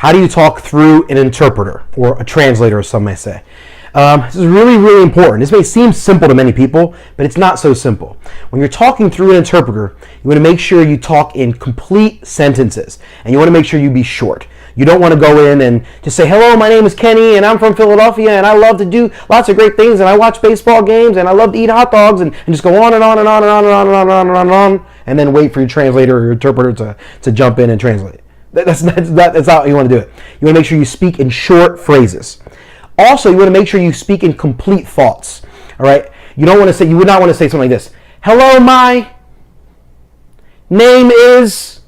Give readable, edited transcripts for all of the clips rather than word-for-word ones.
How do you talk through an interpreter or a translator, as some may say? This is really, really important. This may seem simple to many people, but it's not so simple. When you're talking through an interpreter, you want to make sure you talk in complete sentences, and you want to make sure you be short. You don't want to go in and just say, hello, my name is Kenny, and I'm from Philadelphia, and I love to do lots of great things, and I watch baseball games, and I love to eat hot dogs, and just go on and on and on and on and on and on and on and on and on, and then wait for your translator or your interpreter to jump in and translate. That's not how you want to do it. You want to make sure you speak in short phrases. Also, you want to make sure you speak in complete thoughts. All right? You would not want to say something like this. Hello, my name is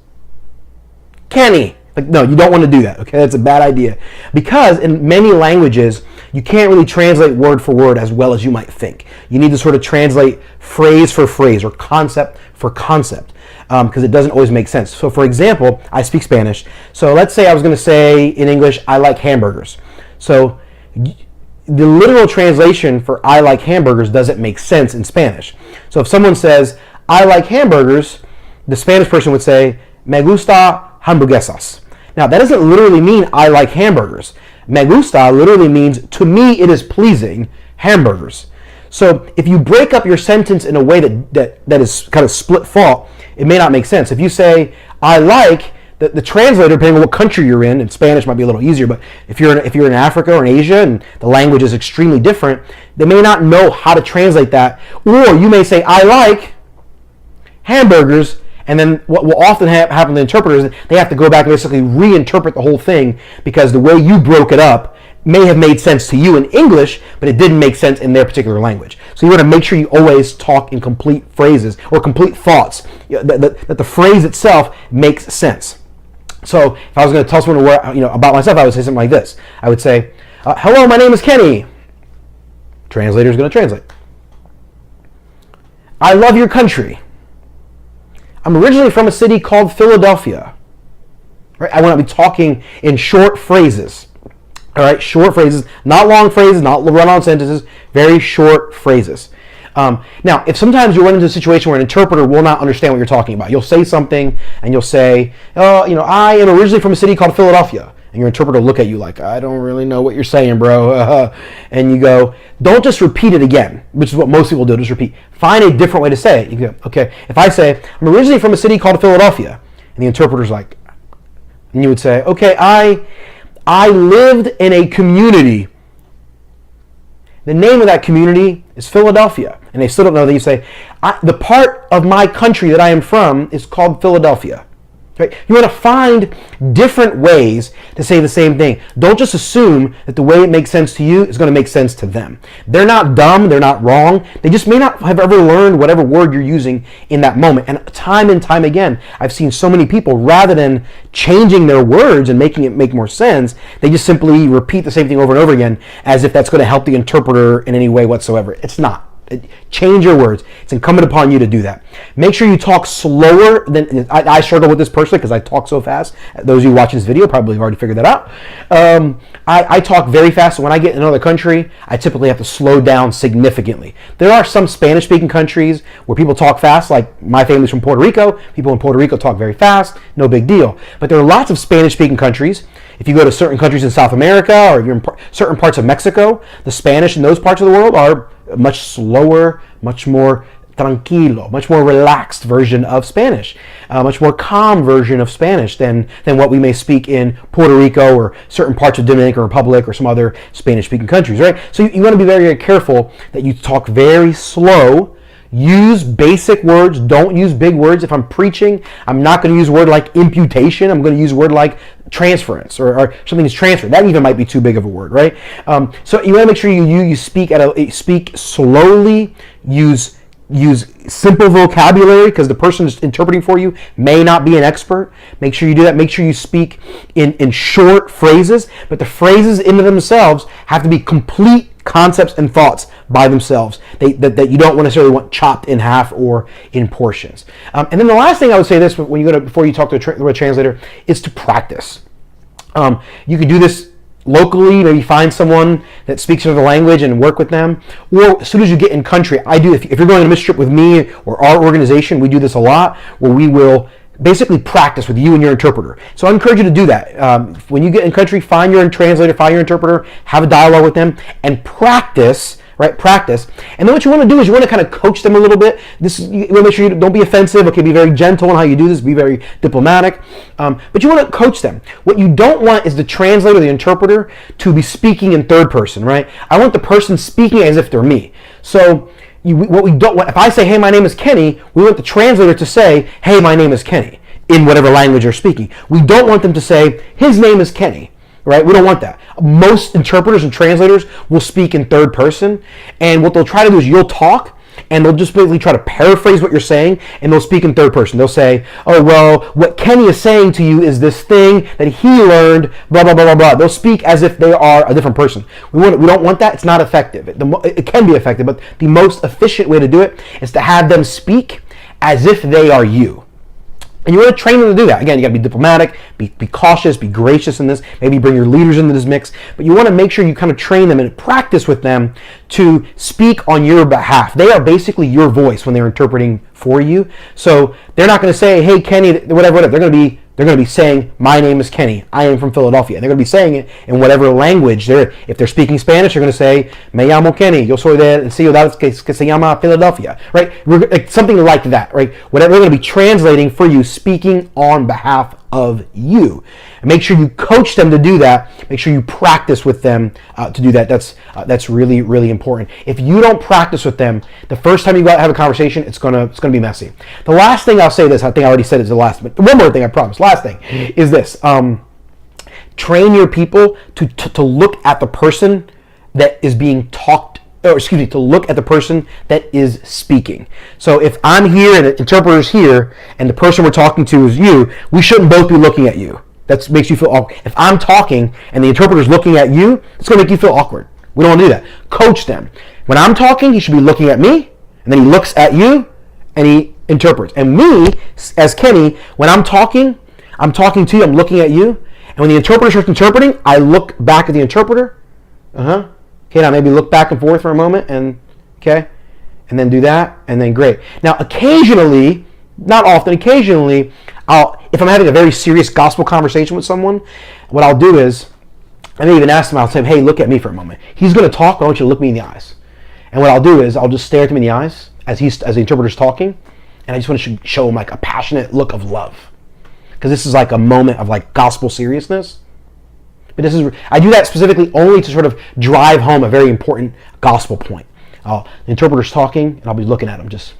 Kenny. Like, no, you don't want to do that. Okay, that's a bad idea. Because in many languages, you can't really translate word for word as well as you might think. You need to sort of translate phrase for phrase or concept for concept, because it doesn't always make sense. So, for example, I speak Spanish. So let's say I was going to say in English, I like hamburgers. So the literal translation for I like hamburgers doesn't make sense in Spanish. So if someone says, I like hamburgers, the Spanish person would say, me gusta hamburguesas. Now, that doesn't literally mean I like hamburgers. Me gusta literally means, to me it is pleasing, hamburgers. So if you break up your sentence in a way that is kind of split thought, it may not make sense. If you say, I like, the translator, depending on what country you're in Spanish might be a little easier, but if you're in Africa or in Asia and the language is extremely different, they may not know how to translate that. Or you may say, I like hamburgers, and then what will often happen to the interpreters is they have to go back and basically reinterpret the whole thing, because the way you broke it up may have made sense to you in English, but it didn't make sense in their particular language. So you want to make sure you always talk in complete phrases or complete thoughts, that the phrase itself makes sense. So if I was going to tell someone about myself, I would say something like this. I would say, hello, my name is Kenny. Translator is going to translate. I love your country. I'm originally from a city called Philadelphia. Right? I want to be talking in short phrases. All right, short phrases, not long phrases, not run-on sentences, very short phrases. Now, if sometimes you run into a situation where an interpreter will not understand what you're talking about, you'll say something and you'll say, I am originally from a city called Philadelphia. And your interpreter will look at you like, I don't really know what you're saying, bro. And you go, don't just repeat it again, which is what most people do, just repeat. Find a different way to say it. You go, okay, if I say, I'm originally from a city called Philadelphia, and the interpreter's like, and you would say, okay, I lived in a community. The name of that community is Philadelphia. And they still don't know that. You say, the part of my country that I am from is called Philadelphia. Right? You want to find different ways to say the same thing. Don't just assume that the way it makes sense to you is going to make sense to them. They're not dumb. They're not wrong. They just may not have ever learned whatever word you're using in that moment. And time again, I've seen so many people, rather than changing their words and making it make more sense, they just simply repeat the same thing over and over again as if that's going to help the interpreter in any way whatsoever. It's not. Change your words. It's incumbent upon you to do that. Make sure you talk slower than I struggle with this personally because I talk so fast. Those of you watching this video probably have already figured that out. I talk very fast. So when I get in another country, I typically have to slow down significantly. There are some Spanish-speaking countries where people talk fast, like my family's from Puerto Rico. People in Puerto Rico talk very fast. No big deal. But there are lots of Spanish-speaking countries. If you go to certain countries in South America, or if you're in certain parts of Mexico, the Spanish in those parts of the world are much slower, much more tranquilo, much more relaxed version of Spanish, much more calm version of Spanish than what we may speak in Puerto Rico or certain parts of Dominican Republic or some other Spanish-speaking countries, right? So you want to be very, very careful that you talk very slow. Use basic words. Don't use big words. If I'm preaching, I'm not going to use a word like imputation. I'm going to use a word like transference or something is transferred. That even might be too big of a word, right? So you want to make sure you speak slowly. Use simple vocabulary because the person who's interpreting for you may not be an expert. Make sure you do that. Make sure you speak in short phrases, but the phrases in themselves have to be complete concepts and thoughts by themselves that you don't necessarily want chopped in half or in portions. And then the last thing I would say this before you talk to a translator is to practice. You can do this locally, maybe find someone that speaks another language and work with them. Or as soon as you get in country, if you're going on a mission trip with me or our organization, we do this a lot, where we will basically practice with you and your interpreter. So I encourage you to do that. When you get in country, find your translator, find your interpreter, have a dialogue with them, and practice. Right, practice, and then what you want to do is you want to kind of coach them a little bit. You want to make sure you don't be offensive. Okay, be very gentle in how you do this. Be very diplomatic, but you want to coach them. What you don't want is the translator, the interpreter, to be speaking in third person. Right, I want the person speaking as if they're me. So what we don't want, if I say, "Hey, my name is Kenny," we want the translator to say, "Hey, my name is Kenny," in whatever language they're speaking. We don't want them to say, "His name is Kenny." Right? We don't want that. Most interpreters and translators will speak in third person, and what they'll try to do is you'll talk, and they'll just basically try to paraphrase what you're saying, and they'll speak in third person. They'll say, "Oh, well, what Kenny is saying to you is this thing that he learned, blah, blah, blah, blah, blah." They'll speak as if they are a different person. We don't want that. It's not effective. It can be effective, but the most efficient way to do it is to have them speak as if they are you. And you want to train them to do that. Again, you got to be diplomatic, be cautious, be gracious in this. Maybe bring your leaders into this mix. But you want to make sure you kind of train them and practice with them to speak on your behalf. They are basically your voice when they're interpreting for you. So they're not going to say, "Hey, Kenny," whatever. They're going to be saying, "My name is Kenny. I am from Philadelphia." And they're going to be saying it in whatever language. If they're speaking Spanish, they're going to say, "Me llamo Kenny. Yo soy de ciudad que se llama Philadelphia." Right? Something like that. Right? Whatever they're going to be translating for you, speaking on behalf of you. And make sure you coach them to do that. Make sure you practice with them to do that. That's really, really important. If you don't practice with them, the first time you go out and have a conversation, it's gonna be messy. The last thing I'll say this, I think I already said it is the last, but one more thing I promise. Last thing is this: train your people to look at the person that is being talked. To look at the person that is speaking. So if I'm here and the interpreter's here and the person we're talking to is you, we shouldn't both be looking at you. That makes you feel awkward. If I'm talking and the interpreter's looking at you, it's going to make you feel awkward. We don't want to do that. Coach them. When I'm talking, he should be looking at me, and then he looks at you, and he interprets. And me, as Kenny, when I'm talking to you, I'm looking at you, and when the interpreter starts interpreting, I look back at the interpreter. Okay, now maybe look back and forth for a moment, and then do that, and then great. Now, occasionally, not often, occasionally, if I'm having a very serious gospel conversation with someone, what I'll do is, I may even ask them, I'll say, "Hey, look at me for a moment." He's going to talk, but I want you to look me in the eyes. And what I'll do is, I'll just stare at him in the eyes as the interpreter's talking, and I just want to show him like a passionate look of love. Because this is like a moment of like gospel seriousness. But I do that specifically only to sort of drive home a very important gospel point. The interpreter's talking, and I'll be looking at him just.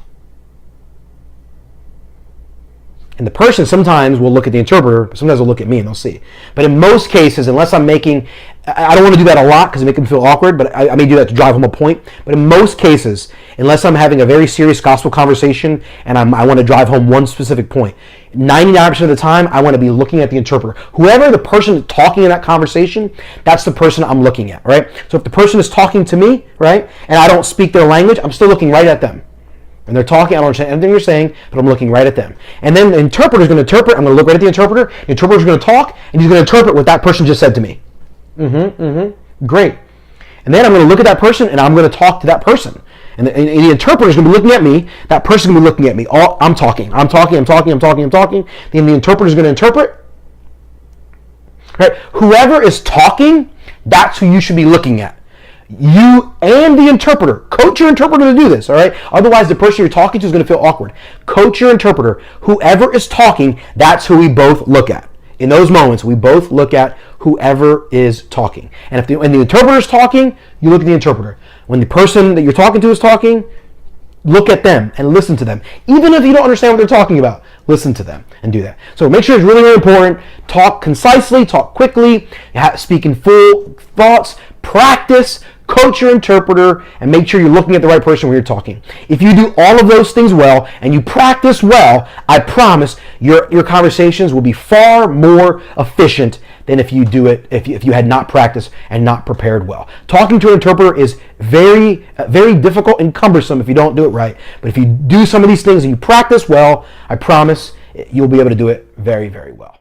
And the person sometimes will look at the interpreter, but sometimes they'll look at me and they'll see. But in most cases, unless I don't want to do that a lot because it makes them feel awkward, but I may do that to drive home a point. But in most cases, unless I'm having a very serious gospel conversation and I want to drive home one specific point, 99% of the time, I want to be looking at the interpreter. Whoever the person talking in that conversation, that's the person I'm looking at, right? So if the person is talking to me, right, and I don't speak their language, I'm still looking right at them. And they're talking, I don't understand anything you're saying, but I'm looking right at them. And then the interpreter's going to interpret, I'm going to look right at the interpreter, the interpreter's going to talk, and he's going to interpret what that person just said to me. Great. And then I'm going to look at that person, and I'm going to talk to that person. And the interpreter's going to be looking at me, that person's going to be looking at me. I'm talking. Then the interpreter's going to interpret. Right? Whoever is talking, that's who you should be looking at. You and the interpreter. Coach your interpreter to do this, all right? Otherwise, the person you're talking to is going to feel awkward. Coach your interpreter. Whoever is talking, that's who we both look at. In those moments, we both look at whoever is talking. And when the interpreter is talking, you look at the interpreter. When the person that you're talking to is talking, look at them and listen to them. Even if you don't understand what they're talking about, listen to them and do that. So make sure it's really, really important. Talk concisely, talk quickly, speak in full thoughts, practice, coach your interpreter, and make sure you're looking at the right person when you're talking. If you do all of those things well and you practice well, I promise your conversations will be far more efficient than if you do it if you had not practiced and not prepared well. Talking to an interpreter is very, very difficult and cumbersome if you don't do it right. But if you do some of these things and you practice well, I promise you'll be able to do it very, very well.